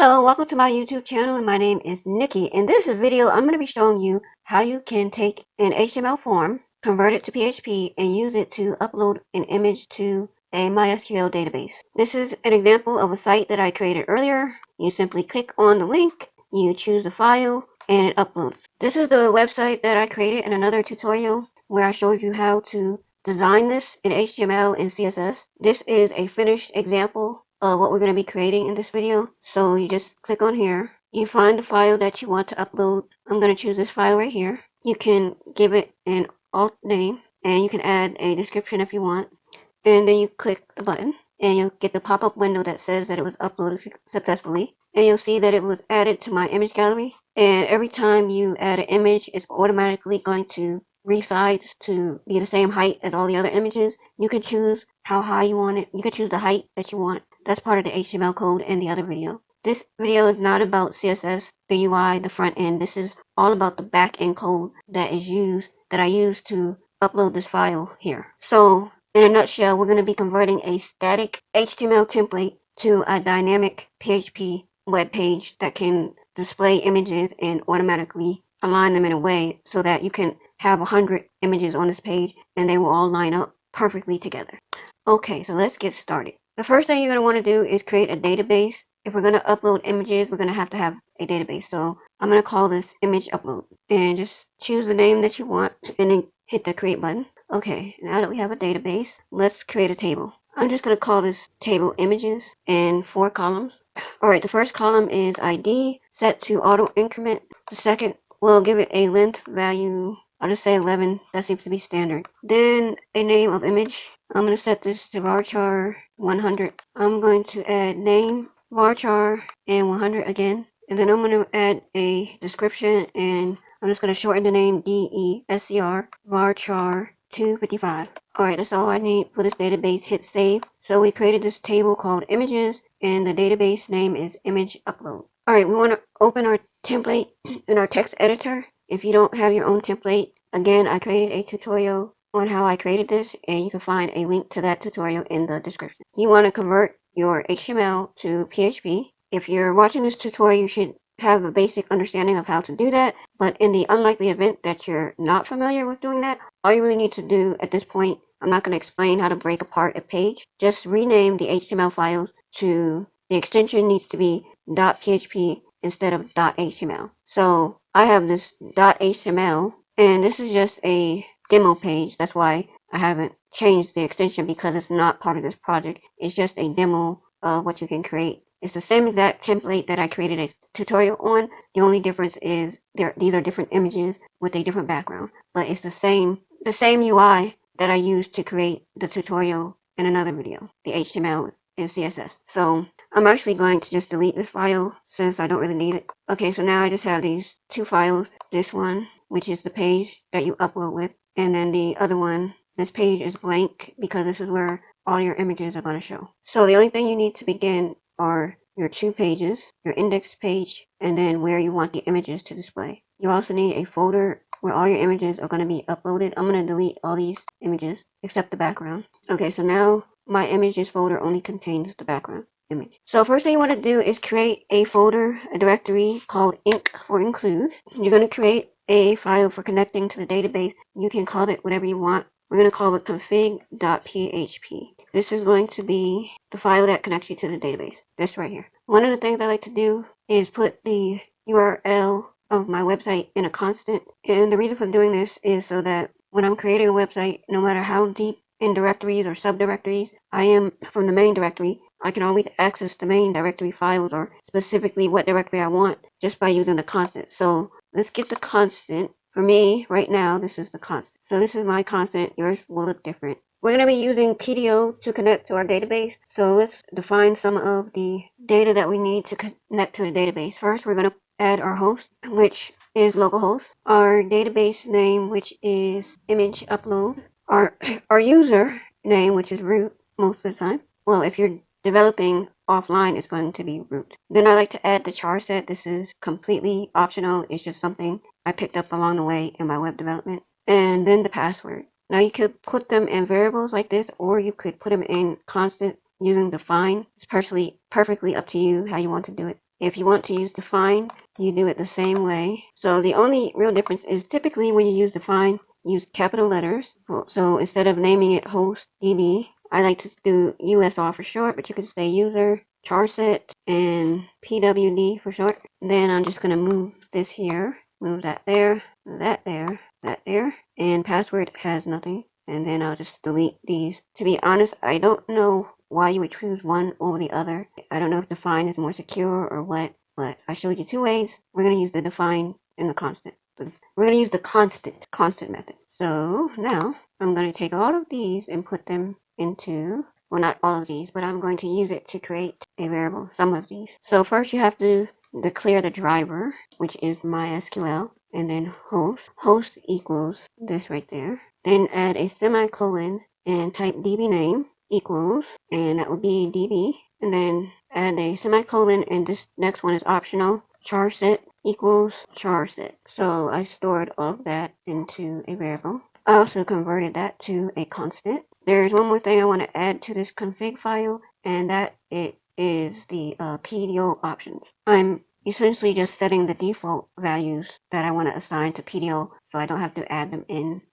Hello, welcome to my YouTube channel, and my name is Nikki. In this video, I'm going to be showing you how you can take an HTML form, convert it to PHP, and use it to upload an image to a MySQL database. This is an example of a site that I created earlier. You simply click on the link, you choose the file, and it uploads. This is the website that I created in another tutorial where I showed you how to design this in HTML and CSS. This is a finished example of what we're going to be creating in this video. So you just click on here, you find the file that you want to upload. I'm going to choose this file right here. You can give it an alt name, and you can add a description if you want, and then you click the button and you'll get the pop-up window that says that it was uploaded successfully, and you'll see that it was added to my image gallery. And every time you add an image, it's automatically going to resize to be the same height as all the other images. You can choose how high you want it. You can choose the height that you want. That's part of the HTML code in the other video. This video is not about CSS, the UI, the front end. This is all about the back end code that I use to upload this file here. So in a nutshell, we're going to be converting a static HTML template to a dynamic PHP web page that can display images and automatically align them in a way so that you can have 100 images on this page and they will all line up perfectly together. Okay, so let's get started. The first thing you're going to want to do is create a database. If we're going to upload images, we're going to have a database. So I'm going to call this image upload, and just choose the name that you want and then hit the create button. Okay, now that we have a database, let's create a table. I'm just going to call this table images and 4 columns. Alright, the first column is ID, set to auto increment. The second, we'll give it a length value. I'll just say 11. That seems to be standard. Then a name of image. I'm going to set this to varchar 100. I'm going to add name, varchar, and 100 again. And then I'm going to add a description, and I'm just going to shorten the name DESCR, varchar 255. Alright, that's all I need for this database. Hit save. So we created this table called images, and the database name is image upload. Alright, we want to open our template in our text editor. If you don't have your own template, again, I created a tutorial on how I created this, and you can find a link to that tutorial in the description. You want to convert your HTML to PHP. If you're watching this tutorial, you should have a basic understanding of how to do that, but in the unlikely event that you're not familiar with doing that, all you really need to do at this point, I'm not going to explain how to break apart a page, just rename the HTML files to, the extension needs to be .php instead of .html. So I have this .html, and this is just a demo page. That's why I haven't changed the extension, because it's not part of this project. It's just a demo of what you can create. It's the same exact template that I created a tutorial on. The only difference is these are different images with a different background, but it's the same UI that I used to create the tutorial in another video, the HTML and CSS. So I'm actually going to just delete this file since I don't really need it. Okay, so now I just have these 2 files. This one, which is the page that you upload with, and then the other one, this page is blank because this is where all your images are going to show. So the only thing you need to begin are your 2 pages, your index page, and then where you want the images to display. You also need a folder where all your images are going to be uploaded. I'm going to delete all these images except the background. Okay, so now my images folder only contains the background image. So first thing you want to do is create a folder, a directory called inc for include. You're going to create a file for connecting to the database. You can call it whatever you want. We're going to call it config.php. This is going to be the file that connects you to the database. This right here. One of the things I like to do is put the URL of my website in a constant. And the reason for doing this is so that when I'm creating a website, no matter how deep in directories or subdirectories I am from the main directory, I can always access the main directory files or specifically what directory I want just by using the constant. So let's get the constant. For me, right now, this is the constant. So this is my constant. Yours will look different. We're going to be using PDO to connect to our database. So let's define some of the data that we need to connect to the database. First, we're going to add our host, which is localhost. Our database name, which is image upload. Our user name, which is root most of the time. Well, if you're developing offline, it's going to be root. Then I like to add the char set. This is completely optional. It's just something I picked up along the way in my web development. And then the password. Now you could put them in variables like this, or you could put them in constant using define. It's perfectly up to you how you want to do it. If you want to use define, you do it the same way. So the only real difference is typically when you use define, use capital letters. So instead of naming it host DB, I like to do USR for short, but you could say user, char set, and PWD for short. Then I'm just going to move this here, move that there, that there, that there, and password has nothing. And then I'll just delete these. To be honest, I don't know why you would choose one over the other. I don't know if define is more secure or what, but I showed you two ways. We're going to use the define and the constant. We're going to use the constant method. So now I'm going to take all of these and put them into, well, not all of these, but I'm going to use it to create a variable, some of these. So first you have to declare the driver, which is MySQL, and then host. Host equals this right there. Then add a semicolon and type DB name equals, and that would be DB, and then add a semicolon, and this next one is optional, char set equals char set. So I stored all of that into a variable. I also converted that to a constant. There's one more thing I want to add to this config file, and that it is the PDO options. I'm essentially just setting the default values that I want to assign to PDO so I don't have to add them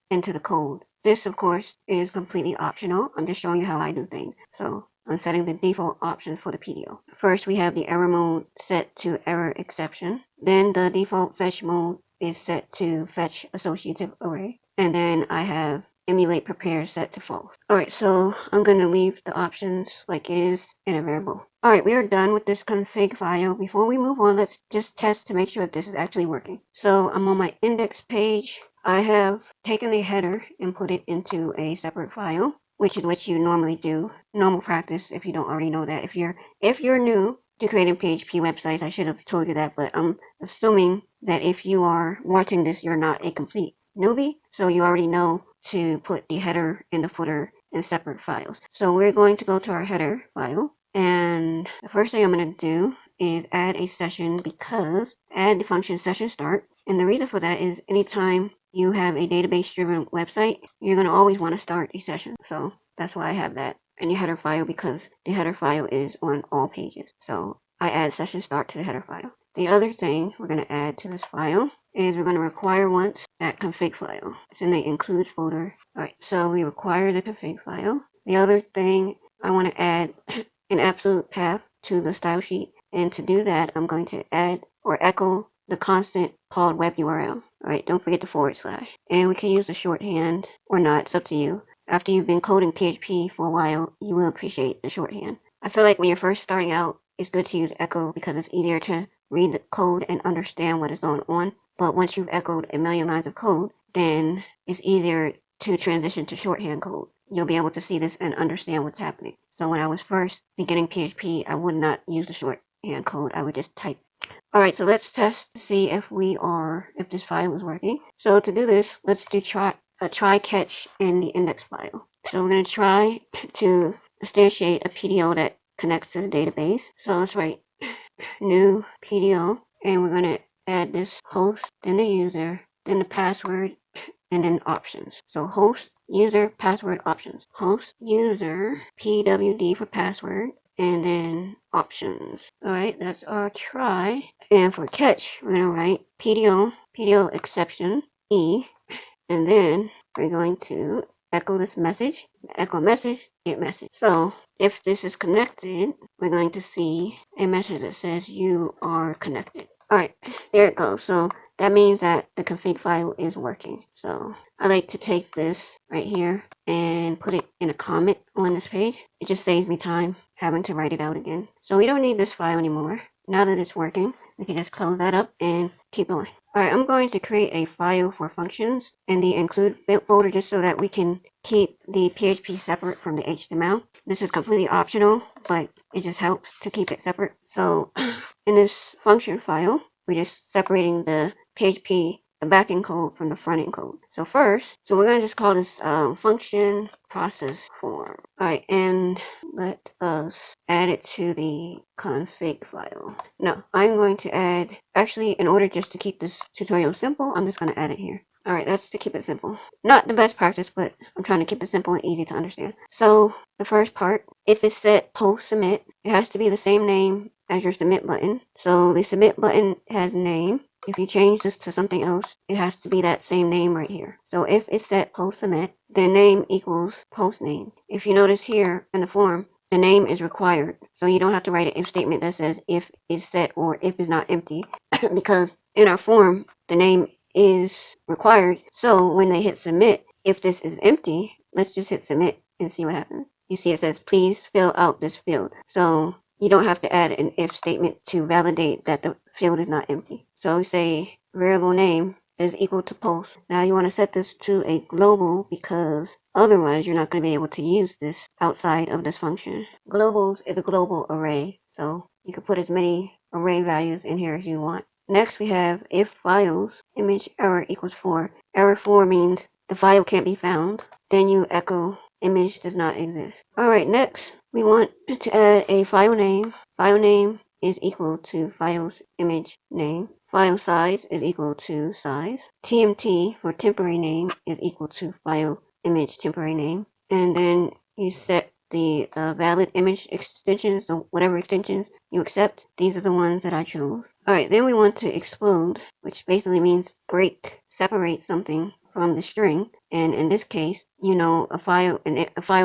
into the code. This, of course, is completely optional. I'm just showing you how I do things. So I'm setting the default options for the PDO. First, we have the error mode set to error exception. Then the default fetch mode is set to fetch associative array. And then I have emulate prepare set to false. Alright, so I'm going to leave the options like it is in a variable. Alright, we are done with this config file. Before we move on, let's just test to make sure that this is actually working. So I'm on my index page. I have taken a header and put it into a separate file, which is what you normally do. Normal practice if you don't already know that. If you're new to creating PHP websites, I should have told you that, but I'm assuming that if you are watching this, you're not a complete newbie, so you already know to put the header and the footer in separate files. So we're going to go to our header file, and the first thing I'm going to do is add a session, because add the function session start. And the reason for that is anytime you have a database driven website, you're going to always want to start a session. So that's why I have that in your header file, because the header file is on all pages. So I add session start to the header file. The other thing we're going to add to this file is we're going to require once that config file. It's in the includes folder. Alright, so we require the config file. The other thing, I want to add an absolute path to the style sheet. And to do that, I'm going to add or echo the constant called web URL. Alright, don't forget the /. And we can use the shorthand or not, it's up to you. After you've been coding PHP for a while, you will appreciate the shorthand. I feel like when you're first starting out, it's good to use echo because it's easier to read the code and understand what is going on. But once you've echoed a million lines of code, then it's easier to transition to shorthand code. You'll be able to see this and understand what's happening. So when I was first beginning PHP, I would not use the shorthand code. I would just type. Alright, so let's test to see if this file is working. So to do this, let's do try catch in the index file. So we're going to try to instantiate a PDO that connects to the database. So let's write new PDO, and we're going to add this host, then the user, then the password, and then options. So host, user, password, options. Host, user, PWD for password, and then options. Alright, that's our try. And for catch, we're going to write PDO exception, E, and then we're going to echo this message, echo message, get message. So if this is connected, we're going to see a message that says you are connected. Alright, there it goes. So that means that the config file is working. So I like to take this right here and put it in a comment on this page. It just saves me time having to write it out again. So we don't need this file anymore. Now that it's working, we can just close that up and keep going. Alright, I'm going to create a file for functions in the include folder just so that we can keep the PHP separate from the HTML. This is completely optional, but it just helps to keep it separate. So in this function file, we're just separating the PHP, the backend code from the frontend code. So we're going to just call this function process form. Alright, and let us add it to the config file. No, I'm going to add, actually, in order just to keep this tutorial simple, I'm just going to add it here. Alright, that's to keep it simple. Not the best practice, but I'm trying to keep it simple and easy to understand. So the first part, if it's set post submit, it has to be the same name as your submit button. So the submit button has name. If you change this to something else, it has to be that same name right here. So if it's set post submit, then name equals post name. If you notice here in the form, the name is required. So you don't have to write an if statement that says if is set or if is not empty because in our form, the name is required. So when they hit submit, if this is empty, let's just hit submit and see what happens. You see it says, please fill out this field. So you don't have to add an if statement to validate that the field is not empty. So we say variable name is equal to post. Now you want to set this to a global because otherwise you're not going to be able to use this outside of this function. Globals is a global array, so you can put as many array values in here as you want. Next we have if files image error equals 4. Error 4 means the file can't be found. Then you echo image does not exist. Alright, next we want to add a file name. File name is equal to file's image name. File size is equal to size. TMT for temporary name is equal to file image temporary name. And then you set the valid image extensions, so whatever extensions you accept, these are the ones that I chose. Alright, then we want to explode, which basically means break, separate something from the string. And in this case, you know, a file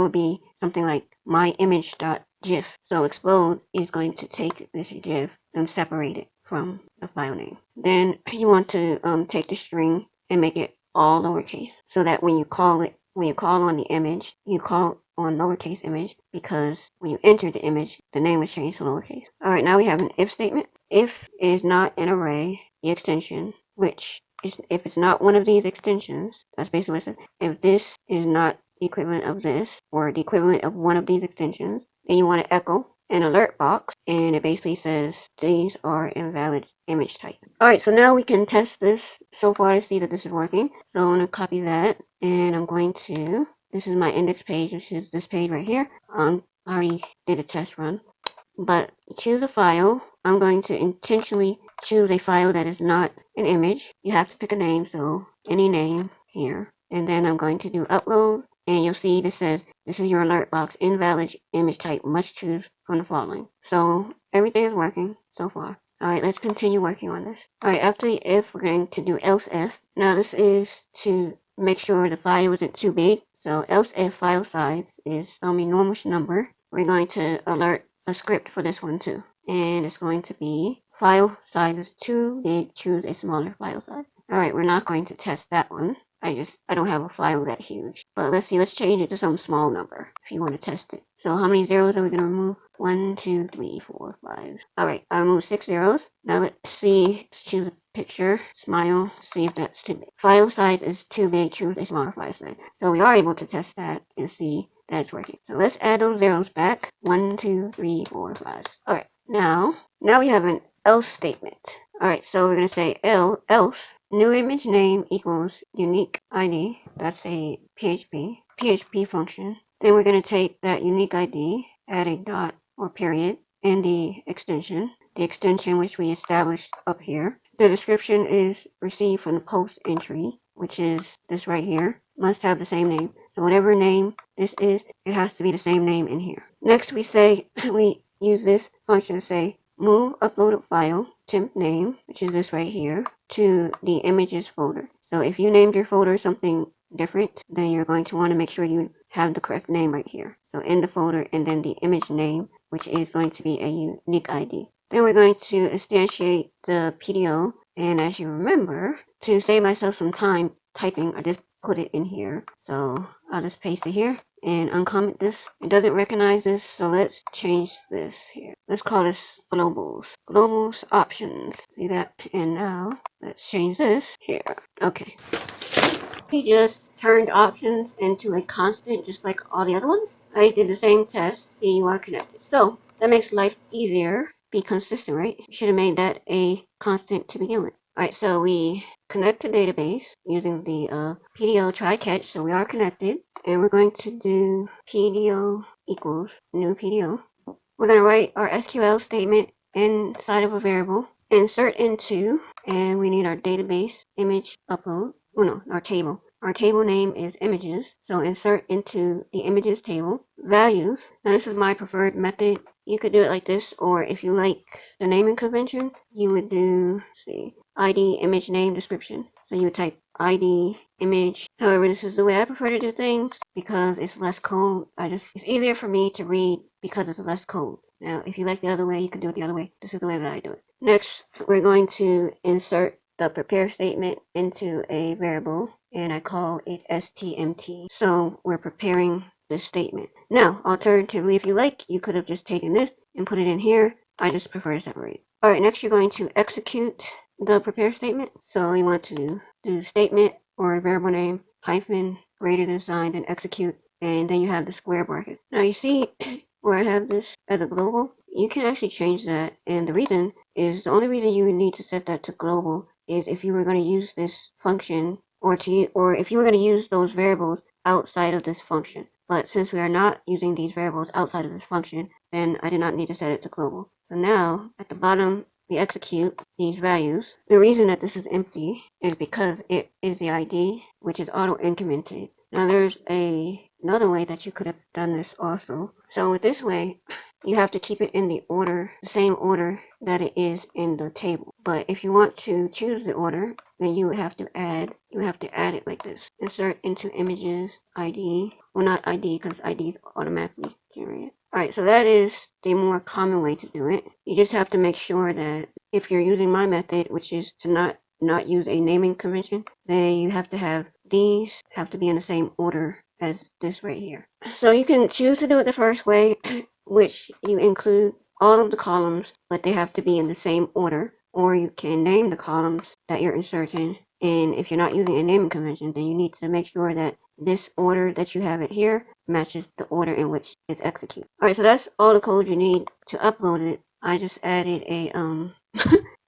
would be something like myimage.gif. So explode is going to take this GIF and separate it from the file name. Then you want to take the string and make it all lowercase, so that when you call on the image, you call on lowercase image, because when you enter the image, the name is changed to lowercase. Alright, now we have an if statement. If is not an array, the extension, which is, if it's not one of these extensions, that's basically what it says. If this is not the equivalent of this, or the equivalent of one of these extensions, then you want to echo an alert box, and it basically says these are invalid image type. Alright, so now we can test this so far to see that this is working. So I'm going to copy that, and I'm going to, this is my index page, which is this page right here. I already did a test run, but choose a file. I'm going to intentionally choose a file that is not an image. You have to pick a name, so any name here. And then I'm going to do upload, and you'll see this says, this is your alert box, invalid image type, must choose from the following. So everything is working so far. Alright, let's continue working on this. Alright, after the if, we're going to do else if. Now this is to make sure the file isn't too big. So else if file size is some enormous number. We're going to alert a script for this one too. And it's going to be file size is too big, choose a smaller file size. Alright, we're not going to test that one. I don't have a file that huge. But let's see, let's change it to some small number if you want to test it. So how many zeros are we going to remove? 1, 2, 3, 4, 5. Alright, I removed 6 zeros. Now let's see, let's choose a picture, smile, see if that's too big. File size is too big, choose a smaller file size. So we are able to test that and see that it's working. So let's add those zeros back. 1, 2, 3, 4, 5. Alright, now we have an else statement. Alright, so we're going to say else new image name equals unique ID. That's a PHP function. Then we're going to take that unique ID, add a dot or period, and the extension which we established up here. The description is received from the post entry, which is this right here. Must have the same name. So whatever name this is, it has to be the same name in here. Next we say, we use this function to say, move uploaded file, temp name, which is this right here, to the images folder. So if you named your folder something different, then you're going to want to make sure you have the correct name right here. So in the folder, and then the image name, which is going to be a unique ID. Then we're going to instantiate the PDO, and as you remember, to save myself some time typing, I just put it in here. So I'll just paste it here and uncomment this. It doesn't recognize this, so let's change this here. Let's call this globals. Globals options. See that? And now let's change this here. Okay. We just turned options into a constant just like all the other ones. I did the same test. See, you are connected. So that makes life easier. Be consistent, right? You should have made that a constant to begin with. Alright, so we connect to database using the PDO try catch. So we are connected, and we're going to do PDO equals new PDO. We're going to write our SQL statement inside of a variable, insert into, and we need our database image upload. Oh no, our table. Our table name is images, so insert into the images table. Values. Now this is my preferred method. you could do it like this, or if you like the naming convention, you would do, let's see, ID, image, name, description. So you would type ID, image. However, this is the way I prefer to do things because it's less code. It's easier for me to read because it's less code. Now, if you like the other way, you can do it the other way. This is the way that I do it. Next, we're going to insert the prepare statement into a variable, and I call it stmt. So we're preparing this statement. Now, alternatively, if you like, you could have just taken this and put it in here. I just prefer to separate. All right, next you're going to execute the prepare statement. So you want to do statement or variable name hyphen greater than sign, then execute, and then you have the square bracket. Now you see where I have this as a global. You can actually change that, and the only reason you would need to set that to global is if you were going to use this function or if you were going to use those variables outside of this function. But since we are not using these variables outside of this function, then I did not need to set it to global. So now at the bottom, we execute these values. The reason that this is empty is because it is the ID, which is auto incremented. Now there's another way that you could have done this also. So with this way, you have to keep it in the same order that it is in the table. But if you want to choose the order, then you would have to add it like this. Insert into images ID. Well, not ID because ID is automatically generated. Alright, so that is the more common way to do it. You just have to make sure that if you're using my method, which is to not use a naming convention, then you have to have these have to be in the same order as this right here. So you can choose to do it the first way, which you include all of the columns, but they have to be in the same order, or you can name the columns that you're inserting. And if you're not using a naming convention, then you need to make sure that this order that you have it here matches the order in which it's executed. Alright, so that's all the code you need to upload it. I just added a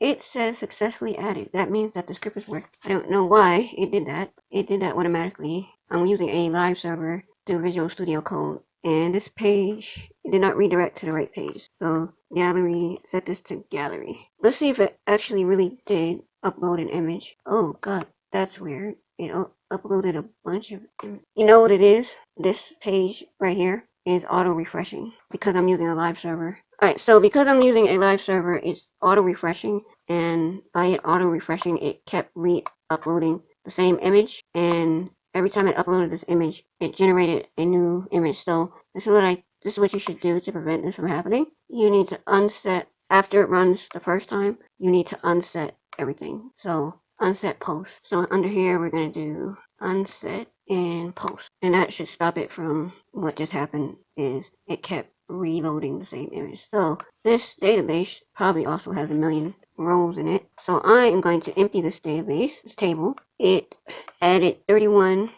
it says successfully added. That means that the script is working. I don't know why it did that. It did that automatically. I'm using a live server through Visual Studio Code. And this page, it did not redirect to the right page. So gallery, set this to gallery. Let's see if it actually really did upload an image. Oh god, that's weird. It uploaded a bunch of images. You know what it is? This page right here is auto refreshing because I'm using a live server. Alright, so because I'm using a live server, it's auto refreshing, and by it auto refreshing, it kept re-uploading the same image, and every time it uploaded this image, it generated a new image. So this is what you should do to prevent this from happening. You need to unset after it runs the first time. You need to unset everything. So unset post. So under here, we're gonna do unset and post, and that should stop it from what just happened. Is it kept reloading the same image. So this database probably also has a million rows in it. So I am going to empty this table. It added 31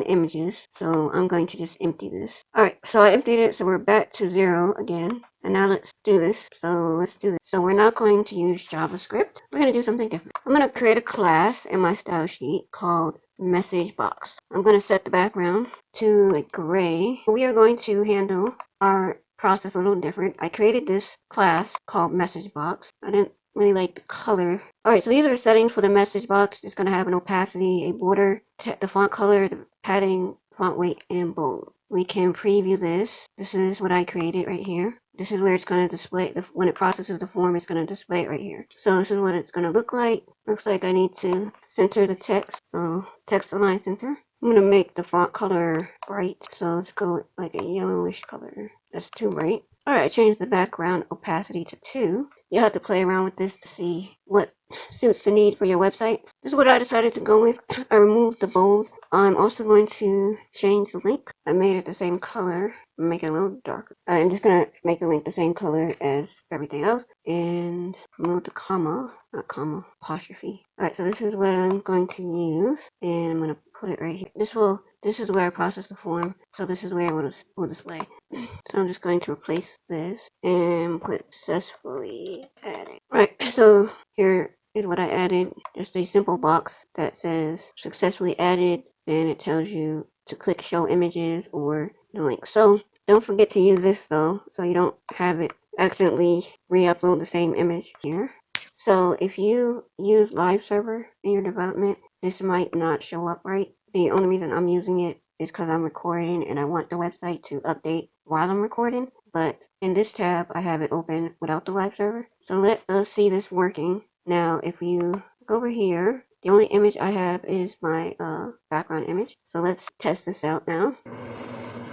images. So I'm going to just empty this. Alright, so I emptied it, so we're back to 0 again. And now let's do this. So we're not going to use JavaScript. We're going to do something different. I'm going to create a class in my style sheet called message box. I'm going to set the background to a gray. We are going to handle our process a little different. I created this class called message box. I didn't really like the color. Alright, so these are the settings for the message box. It's going to have an opacity, a border, the font color, the padding, font weight, and bold. We can preview this. This is what I created right here. This is where it's going to display, when it processes the form, it's going to display it right here. So this is what it's going to look like. Looks like I need to center the text. So text align center. I'm going to make the font color bright. So let's go with like a yellowish color. That's too bright. Alright, I changed the background opacity to 2. You'll have to play around with this to see what suits the need for your website. This is what I decided to go with. I removed the bold. I'm also going to change the link. I made it the same color. Make it a little darker. I'm just going to make the link the same color as everything else. And remove the comma. Not comma. Apostrophe. Alright, so this is what I'm going to use. And I'm going to put it right here. This is where I process the form. So this is where it will display. So I'm just going to replace this and put successfully added. Right, so here is what I added. Just a simple box that says successfully added. Then it tells you to click show images or the link. So don't forget to use this though, so you don't have it accidentally re-upload the same image here. So if you use live server in your development, this might not show up right. The only reason I'm using it is because I'm recording and I want the website to update while I'm recording. But in this tab, I have it open without the live server. So let us see this working. Now, if you go over here, the only image I have is my background image. So let's test this out now.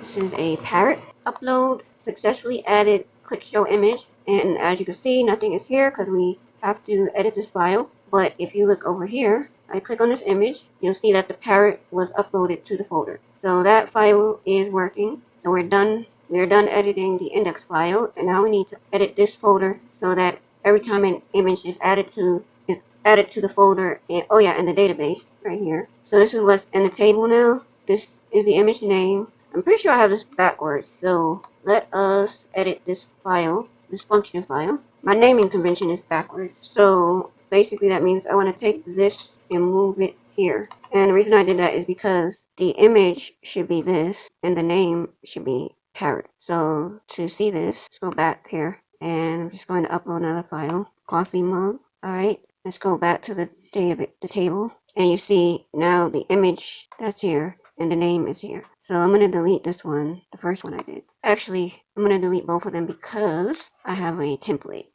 This is a parrot upload successfully added. Click show image, and as you can see, nothing is here because we have to edit this file. But if you look over here, I click on this image, you'll see that the parrot was uploaded to the folder. So that file is working. So we're done. We're done editing the index file, and now we need to edit this folder so that every time an image is added to the folder, and oh yeah, in the database right here. So this is what's in the table now. This is the image name. I'm pretty sure I have this backwards, so let us edit this file, this function file. My naming convention is backwards, so basically that means I want to take this and move it here. And the reason I did that is because the image should be this, and the name should be parrot. So to see this, let's go back here, and I'm just going to upload another file, coffee mug. Alright, let's go back to the table, and you see now the image that's here and the name is here. So I'm going to delete this one, the first one I did. Actually, I'm going to delete both of them because I have a template.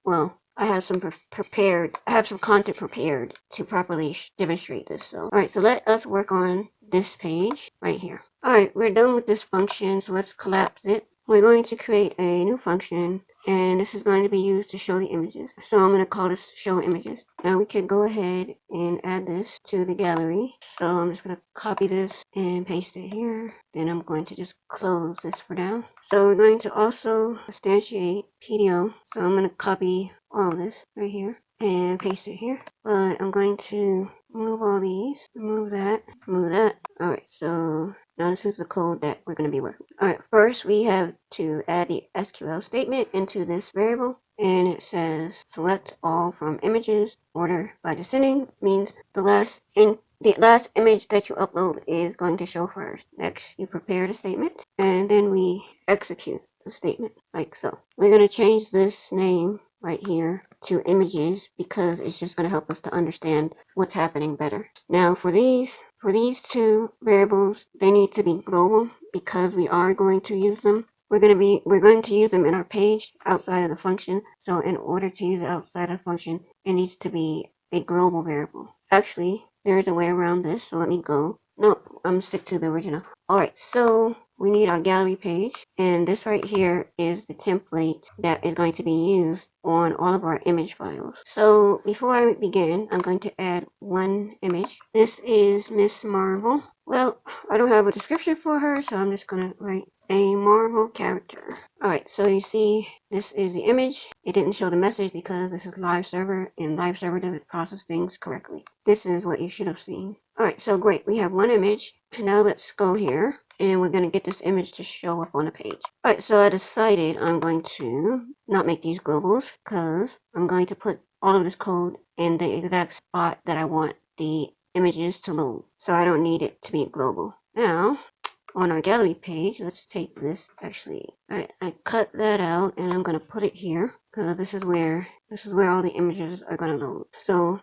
Well, I have some content prepared to properly demonstrate this. So, alright, so let us work on this page right here. Alright, we're done with this function, so let's collapse it. We're going to create a new function, and this is going to be used to show the images. So I'm going to call this show images. Now we can go ahead and add this to the gallery. So I'm just going to copy this and paste it here. Then I'm going to just close this for now. So we're going to also instantiate PDO. So I'm going to copy all of this right here and paste it here. But I'm going to move all these, move that, move that. Alright, so now this is the code that we're going to be working. Alright, first we have to add the SQL statement into this variable. And it says select all from images, order by descending, means the last image that you upload is going to show first. Next, you prepare the statement, and then we execute the statement like so. We're going to change this name right here to images because it's just going to help us to understand what's happening better. Now for these two variables, they need to be global because we are going to use them. We're going to use them in our page outside of the function. So in order to use it outside of the function, it needs to be a global variable. Actually, there's a way around this, so let me go. No, I'm gonna stick to the original. Alright, so we need our gallery page, and this right here is the template that is going to be used on all of our image files. So before I begin, I'm going to add one image. This is Miss Marvel. Well, I don't have a description for her, so I'm just gonna write a Marvel character. Alright, so you see this is the image. It didn't show the message because this is live server, and live server doesn't process things correctly. This is what you should have seen. Alright, so great. We have one image. Now let's go here, and we're going to get this image to show up on a page. Alright, so I decided I'm going to not make these globals because I'm going to put all of this code in the exact spot that I want the images to load. So I don't need it to be global. Now, on our gallery page, let's take this actually. Alright, I cut that out and I'm going to put it here because this is where all the images are going to load. So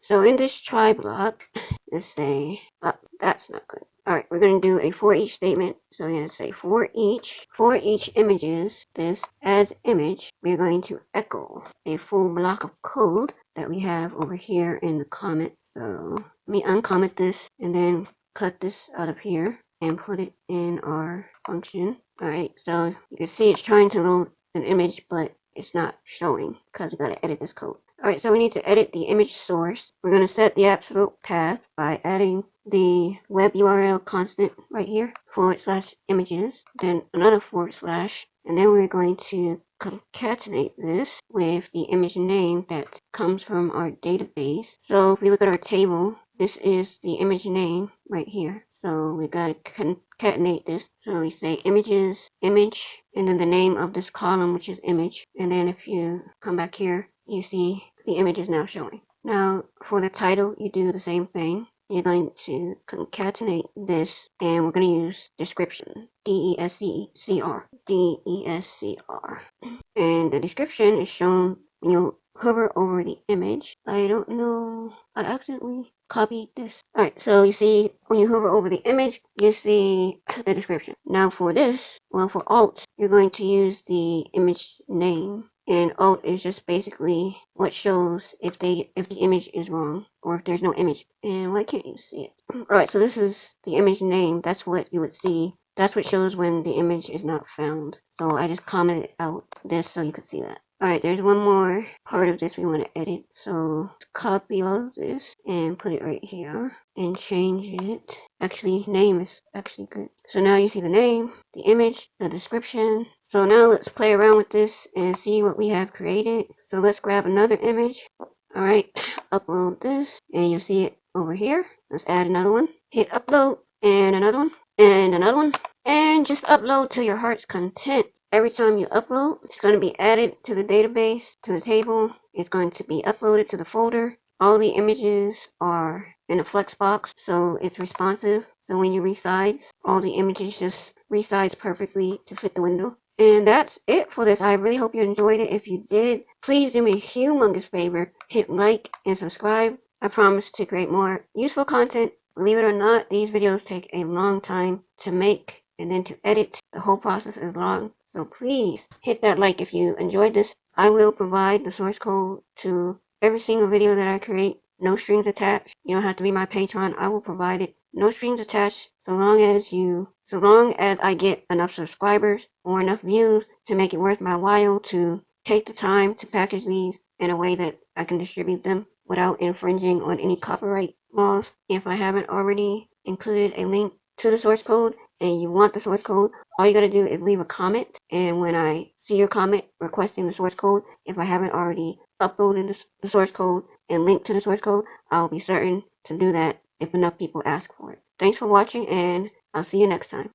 in this try block, let's say, oh, that's not good. Alright, we're going to do a for each statement. So we're going to say for each images, this as image, we're going to echo a full block of code that we have over here in the comment. So let me uncomment this and then cut this out of here and put it in our function. Alright, so you can see it's trying to load an image, but it's not showing because we got to edit this code. Alright, so we need to edit the image source. We're going to set the absolute path by adding the web URL constant right here, /images, then another /, and then we're going to concatenate this with the image name that comes from our database. So if we look at our table, this is the image name right here. So we gotta concatenate this. So we say images, image, and then the name of this column, which is image. And then if you come back here, you see the image is now showing. Now for the title, you do the same thing. You're going to concatenate this, and we're going to use description, DESCR. And the description is shown when hover over the image. I don't know, I accidentally copied this. Alright, so you see when you hover over the image, you see the description. Now for this, well, for alt, you're going to use the image name. And alt is just basically what shows if the image is wrong or if there's no image. And why can't you see it? Alright, so this is the image name. That's what you would see. That's what shows when the image is not found. So I just commented out this so you could see that. Alright, there's one more part of this we want to edit. So let's copy all of this and put it right here and change it. Actually, name is actually good. So now you see the name, the image, the description. So now let's play around with this and see what we have created. So let's grab another image. Alright, upload this and you'll see it over here. Let's add another one. Hit upload and another one and another one. And just upload to your heart's content. Every time you upload, it's going to be added to the database, to the table. It's going to be uploaded to the folder. All the images are in a flex box, so it's responsive. So when you resize, all the images just resize perfectly to fit the window. And that's it for this. I really hope you enjoyed it. If you did, please do me a humongous favor. Hit like and subscribe. I promise to create more useful content. Believe it or not, these videos take a long time to make and then to edit. The whole process is long. So please hit that like if you enjoyed this. I will provide the source code to every single video that I create. No strings attached. You don't have to be my patron. I will provide it. No strings attached so long as I get enough subscribers or enough views to make it worth my while to take the time to package these in a way that I can distribute them without infringing on any copyright laws. If I haven't already included a link to the source code and you want the source code, all you gotta do is leave a comment, and when I see your comment requesting the source code, if I haven't already uploaded the source code and linked to the source code, I'll be certain to do that if enough people ask for it. Thanks for watching, and I'll see you next time.